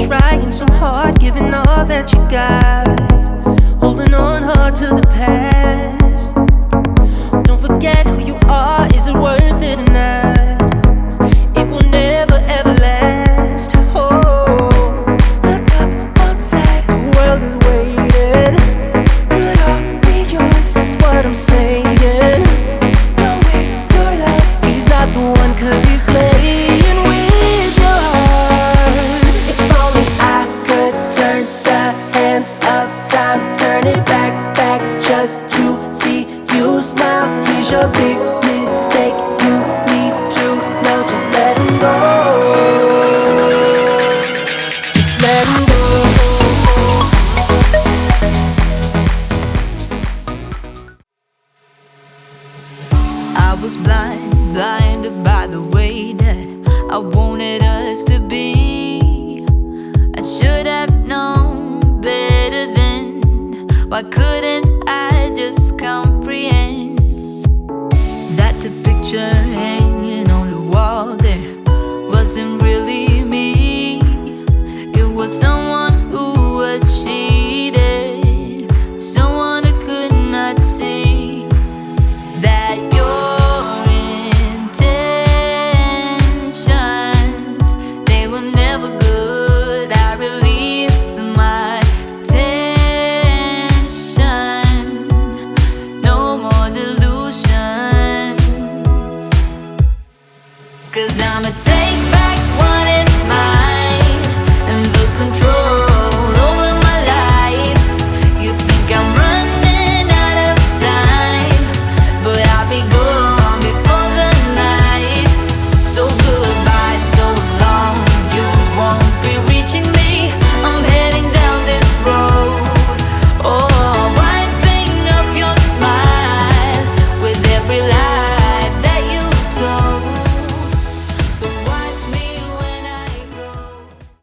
Trying so hard, giving all that you got, holding on hard to the past. Don't forget who you are, is it worth it or not? It will never ever last. Oh, look up outside, the world is waiting. Could all be yours, is what I'm saying. Don't waste your love, he's not the one, cause he's playing with your heart. If only I could turn the hands of time, turn it back, just to see you smile. Here's your big mistake, you need to know, just let him go. Just let him go. I was blinded by the way that I wanted us to be. I should have known better then. Why could